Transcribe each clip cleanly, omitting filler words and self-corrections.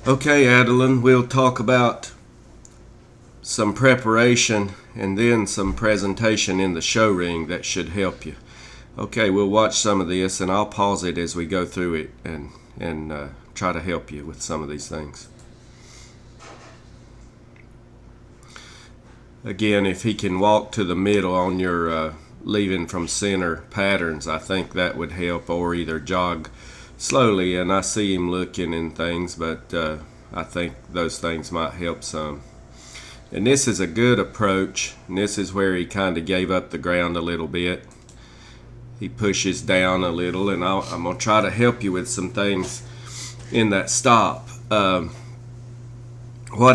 Okay, Adeline, we'll talk about some preparation and then some presentation in the show ring that should help you. Okay, we'll watch some of this and I'll pause it as we go through it and try to help you with some of these things. Again, if he can walk to the middle on your leaving from center patterns, I think that would help, or either jog slowly, and I see him looking and things, but I think those things might help some. And this is a good approach, and this is where he kind of gave up the ground a little bit. He pushes down a little, and I'm going to try to help you with some things in that stop. What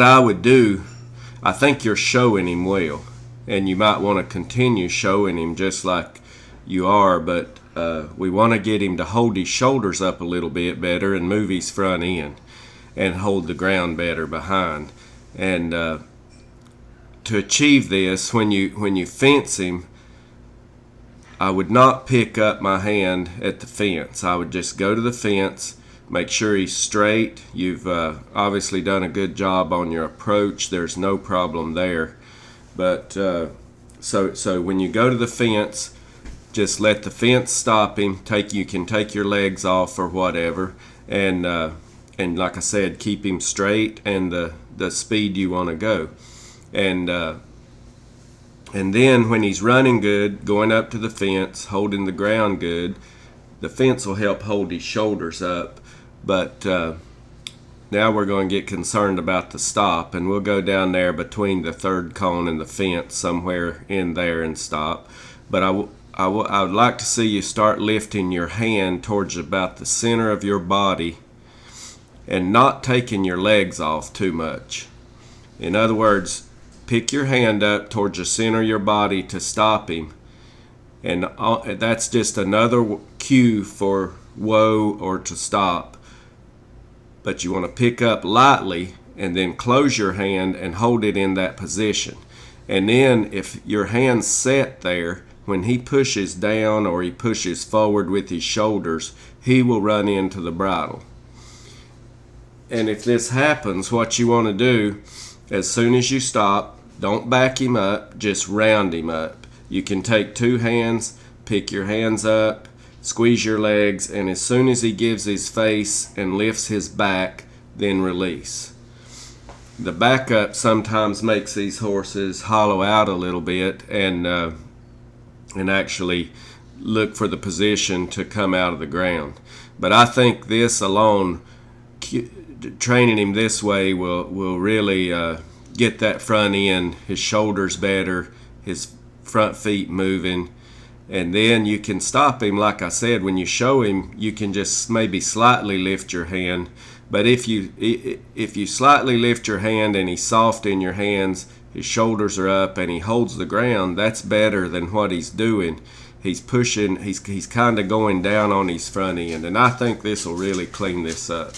I would do, I think you're showing him well, and you might want to continue showing him just like you are, but we want to get him to hold his shoulders up a little bit better and move his front end and hold the ground better behind. And to achieve this, when you fence him, I would not pick up my hand at the fence. I would just go to the fence, make sure he's straight. You've obviously done a good job on your approach. There's no problem there. But so when you go to the fence, just let the fence stop him. You can take your legs off or whatever, and like I said, keep him straight and the speed you want to go. And then when he's running good, going up to the fence, holding the ground good, the fence will help hold his shoulders up. But now we're going to get concerned about the stop, and we'll go down there between the third cone and the fence, somewhere in there, and stop. But I would like to see you start lifting your hand towards about the center of your body and not taking your legs off too much. In other words, pick your hand up towards the center of your body to stop him, and that's just another cue for whoa or to stop. But you want to pick up lightly and then close your hand and hold it in that position. And then if your hand's set there, when he pushes down or he pushes forward with his shoulders, he will run into the bridle. And if this happens, what you want to do, as soon as you stop, don't back him up, just round him up. You can take two hands, pick your hands up, squeeze your legs, and as soon as he gives his face and lifts his back, then release. The back up sometimes makes these horses hollow out a little bit and actually look for the position to come out of the ground. But I think this alone, training him this way, will really get that front end, his shoulders better, his front feet moving. And then you can stop him, like I said, when you show him, you can just maybe slightly lift your hand. But if you slightly lift your hand and he's soft in your hands, his shoulders are up and he holds the ground, that's better than what he's doing. He's pushing, he's kind of going down on his front end. And I think this will really clean this up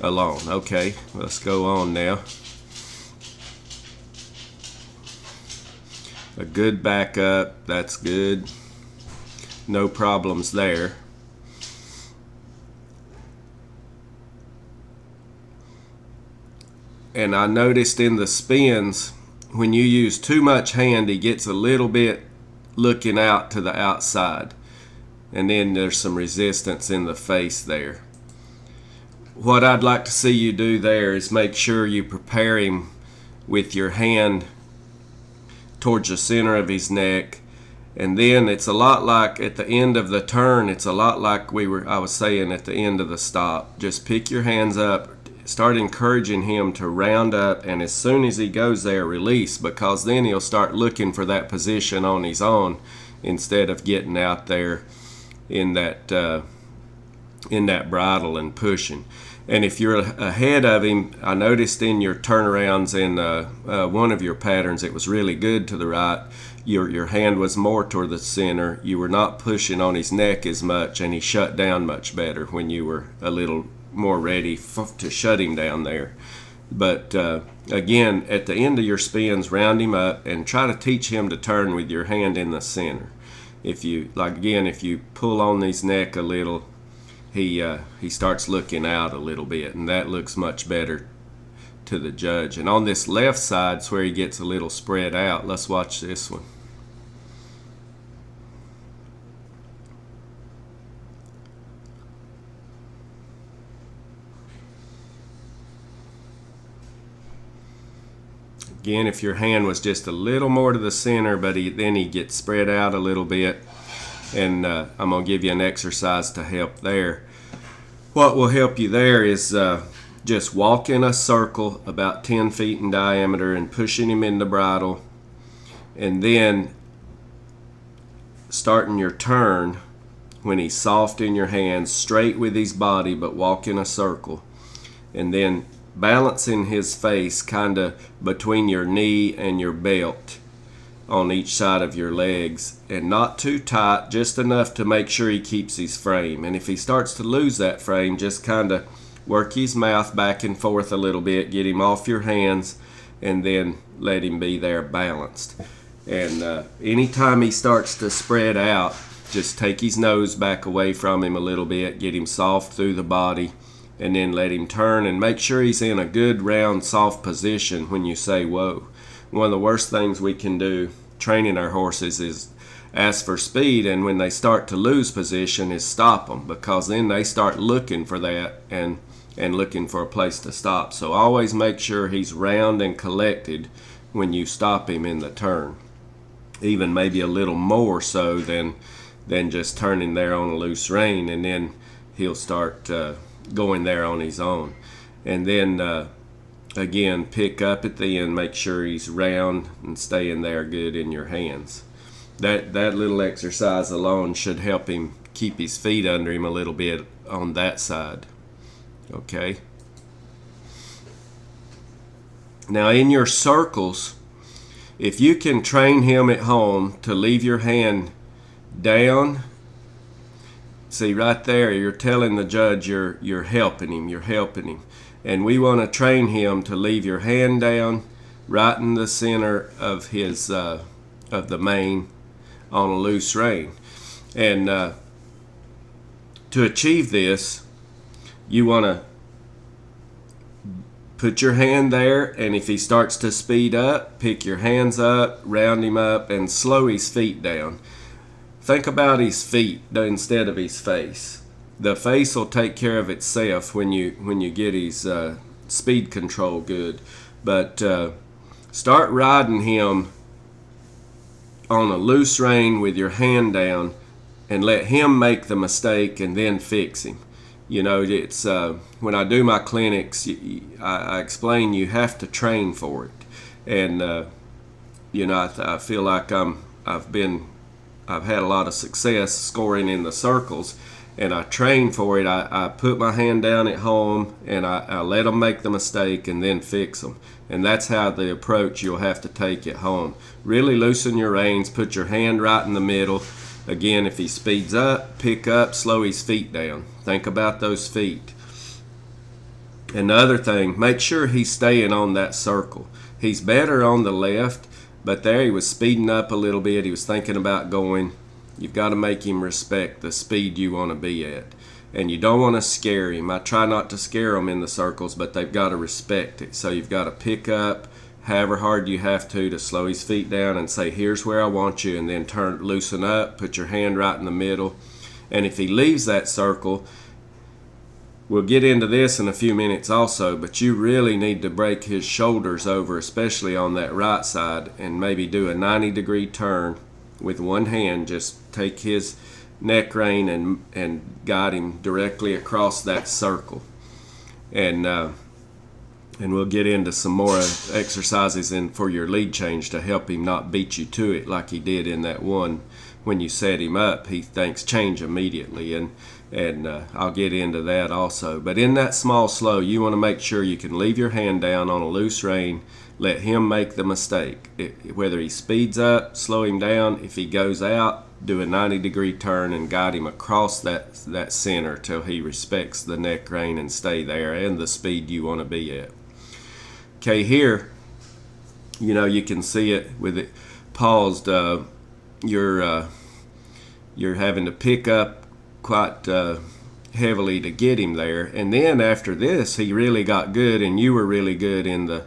alone. Okay, let's go on now. A good back up, that's good. No problems there. And I noticed in the spins, when you use too much hand, he gets a little bit looking out to the outside. And then there's some resistance in the face there. What I'd like to see you do there is make sure you prepare him with your hand towards the center of his neck, and then it's a lot like at the end of the turn, it's a lot like I was saying at the end of the stop. Just pick your hands up, start encouraging him to round up, and as soon as he goes there, release, because then he'll start looking for that position on his own instead of getting out there in that bridle and pushing. And if you're ahead of him, I noticed in your turnarounds in one of your patterns, it was really good to the right. Your hand was more toward the center. You were not pushing on his neck as much, and he shut down much better when you were a little more ready to shut him down there. But again, at the end of your spins, round him up and try to teach him to turn with your hand in the center. If you pull on his neck a little, he starts looking out a little bit, and that looks much better to the judge. And on this left side is where he gets a little spread out. Let's watch this one. Again, if your hand was just a little more to the center, but then he gets spread out a little bit. And I'm going to give you an exercise to help there. What will help you there is just walk in a circle about 10 feet in diameter and pushing him in the bridle. And then starting your turn when he's soft in your hands, straight with his body, but walk in a circle. And then balancing his face kind of between your knee and your belt on each side of your legs, and not too tight, just enough to make sure he keeps his frame. And if he starts to lose that frame, just kind of work his mouth back and forth a little bit, get him off your hands, and then let him be there balanced. And anytime he starts to spread out, just take his nose back away from him a little bit, get him soft through the body, and then let him turn, and make sure he's in a good round soft position when you say whoa. One of the worst things we can do training our horses is ask for speed, and when they start to lose position is stop them, because then they start looking for that and looking for a place to stop. So always make sure he's round and collected when you stop him in the turn, even maybe a little more so than just turning there on a loose rein, and then he'll start going there on his own. And then again, pick up at the end, make sure he's round and staying there good in your hands. That little exercise alone should help him keep his feet under him a little bit on that side. Okay? Now in your circles, if you can train him at home to leave your hand down, see right there, you're telling the judge you're helping him. And we want to train him to leave your hand down right in the center of his of the mane on a loose rein. And to achieve this, you want to put your hand there, and if he starts to speed up, pick your hands up, round him up, and slow his feet down. Think about his feet instead of his face. The face will take care of itself when you get his speed control good. But start riding him on a loose rein with your hand down, and let him make the mistake and then fix him. You know, it's when I do my clinics, I explain you have to train for it. And you know, I feel like I've had a lot of success scoring in the circles, and I train for it. I put my hand down at home, and I let them make the mistake and then fix them. And that's how the approach you'll have to take at home. Really loosen your reins, put your hand right in the middle. Again, if he speeds up, pick up, slow his feet down. Think about those feet. And the other thing, make sure he's staying on that circle. He's better on the left, but there he was speeding up a little bit. He was thinking about going. You've got to make him respect the speed you want to be at. And you don't want to scare him. I try not to scare them in the circles, but they've got to respect it. So you've got to pick up however hard you have to slow his feet down and say, here's where I want you, and then loosen up, put your hand right in the middle. And if he leaves that circle, we'll get into this in a few minutes also, but you really need to break his shoulders over, especially on that right side, and maybe do a 90-degree turn with one hand. Just take his neck rein and guide him directly across that circle. And we'll get into some more exercises for your lead change to help him not beat you to it like he did in that one. When you set him up, he thinks change immediately, and I'll get into that also. But in that small slow, you want to make sure you can leave your hand down on a loose rein, let him make the mistake. Whether he speeds up, slow him down. If he goes out, do a 90-degree turn and guide him across that center till he respects the neck rein and stay there and the speed you want to be at. Okay, here, you know, you can see it with it paused. You're having to pick up quite heavily to get him there. And then after this, he really got good, and you were really good in the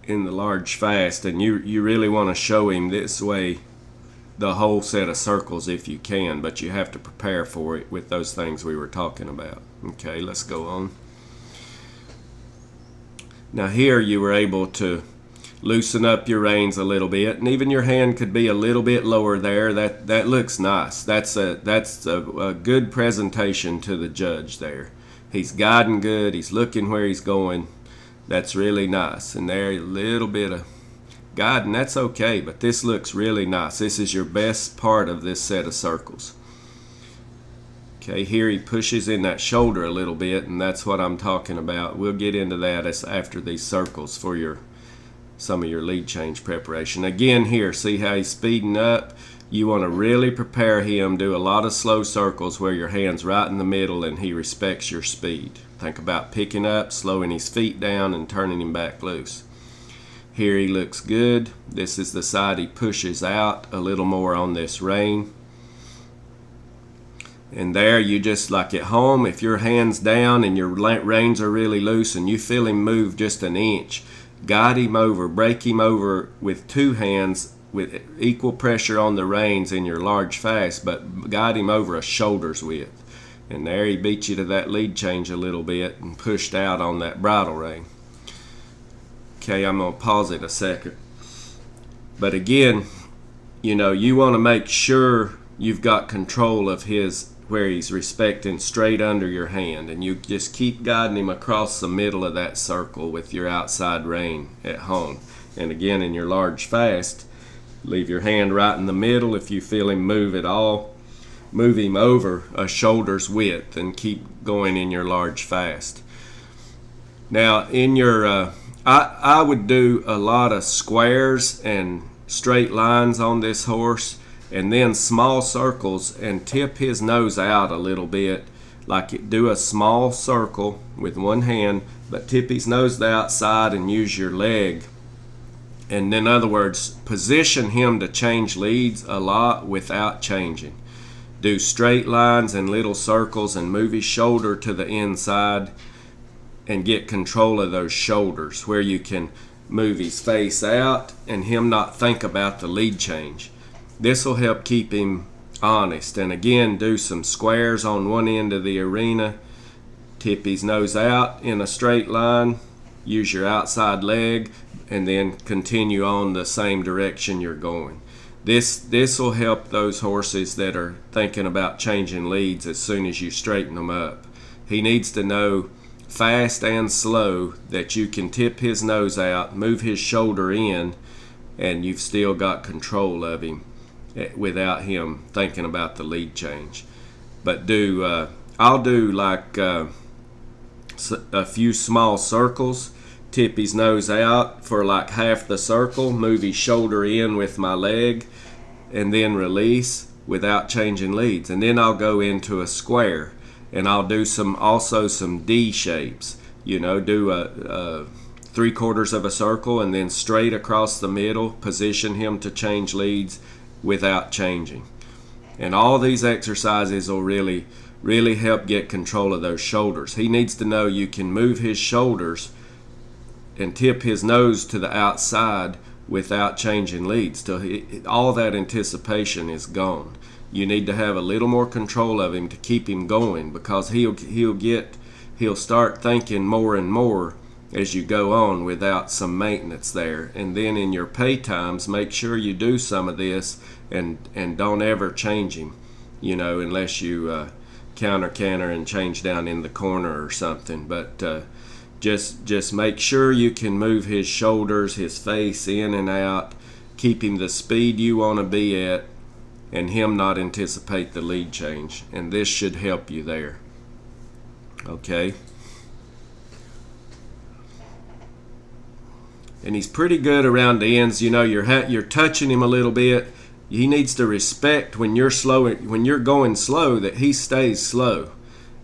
large fast, and you really want to show him this way the whole set of circles if you can, but you have to prepare for it with those things we were talking about. Okay, let's go on. Now here you were able to loosen up your reins a little bit, and even your hand could be a little bit lower there. That looks nice. That's a good presentation to the judge there. He's guiding good. He's looking where he's going. That's really nice. And there, a little bit of guiding. That's okay, but this looks really nice. This is your best part of this set of circles. Okay, here he pushes in that shoulder a little bit, and that's what I'm talking about. We'll get into that as after these circles for some of your lead change preparation. Again here, see how he's speeding up? You want to really prepare him, do a lot of slow circles where your hand's right in the middle and he respects your speed. Think about picking up, slowing his feet down, and turning him back loose. Here he looks good. This is the side he pushes out a little more on this rein. And there you just, like at home, if your hand's down and your reins are really loose and you feel him move just an inch, guide him over, break him over with two hands with equal pressure on the reins in your large fast, but guide him over a shoulder's width. And there he beat you to that lead change a little bit and pushed out on that bridle rein. Okay, I'm going to pause it a second. But again, you know, you want to make sure you've got control of where he's respecting straight under your hand, and you just keep guiding him across the middle of that circle with your outside rein at home. And again, in your large fast, leave your hand right in the middle. If you feel him move at all, move him over a shoulder's width and keep going in your large fast. Now in your I would do a lot of squares and straight lines on this horse, and then small circles, and tip his nose out a little bit, like do a small circle with one hand, but tip his nose to the outside and use your leg. And in other words, position him to change leads a lot without changing. Do straight lines and little circles and move his shoulder to the inside and get control of those shoulders where you can move his face out and him not think about the lead change. This will help keep him honest. And again, do some squares on one end of the arena, tip his nose out in a straight line, use your outside leg, and then continue on the same direction you're going. This will help those horses that are thinking about changing leads as soon as you straighten them up. He needs to know fast and slow that you can tip his nose out, move his shoulder in, and you've still got control of him without him thinking about the lead change. But I'll do like a few small circles, tip his nose out for like half the circle, move his shoulder in with my leg, and then release without changing leads. And then I'll go into a square, and I'll do also some D shapes. You know, do a 3/4 of a circle and then straight across the middle, position him to change leads without changing. And all these exercises will really, really help get control of those shoulders. He needs to know you can move his shoulders and tip his nose to the outside without changing leads. All that anticipation is gone. You need to have a little more control of him to keep him going, because he'll start thinking more and more as you go on without some maintenance there. And then in your pay times, make sure you do some of this and don't ever change him, you know, unless you counter and change down in the corner or something. But just make sure you can move his shoulders, his face in and out, keep him the speed you want to be at, and him not anticipate the lead change. And this should help you there. Okay. And he's pretty good around the ends. You know, you're touching him a little bit. He needs to respect when you're going slow, that he stays slow.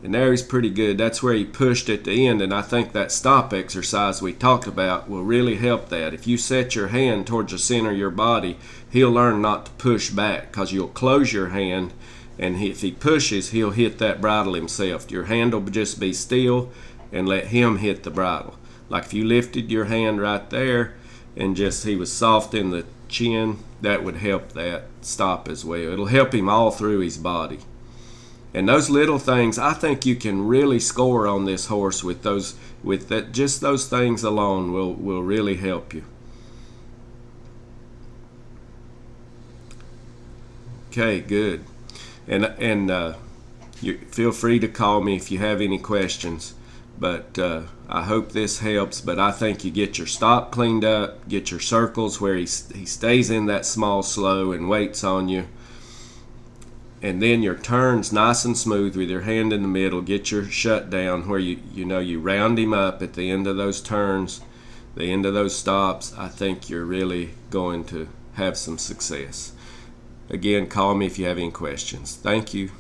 And there he's pretty good. That's where he pushed at the end, and I think that stop exercise we talked about will really help that. If you set your hand towards the center of your body, he'll learn not to push back, because you'll close your hand and if he pushes, he'll hit that bridle himself. Your hand will just be still and let him hit the bridle. Like if you lifted your hand right there and just he was soft in the chin, that would help that stop as well. It'll help him all through his body. And those little things, I think you can really score on this horse with those, with that. Just those things alone will really help you. Okay, good. And you feel free to call me if you have any questions. But I hope this helps. But I think you get your stop cleaned up, get your circles where he stays in that small slow and waits on you. And then your turns nice and smooth with your hand in the middle. Get your shut down where you round him up at the end of those turns, the end of those stops. I think you're really going to have some success. Again, call me if you have any questions. Thank you.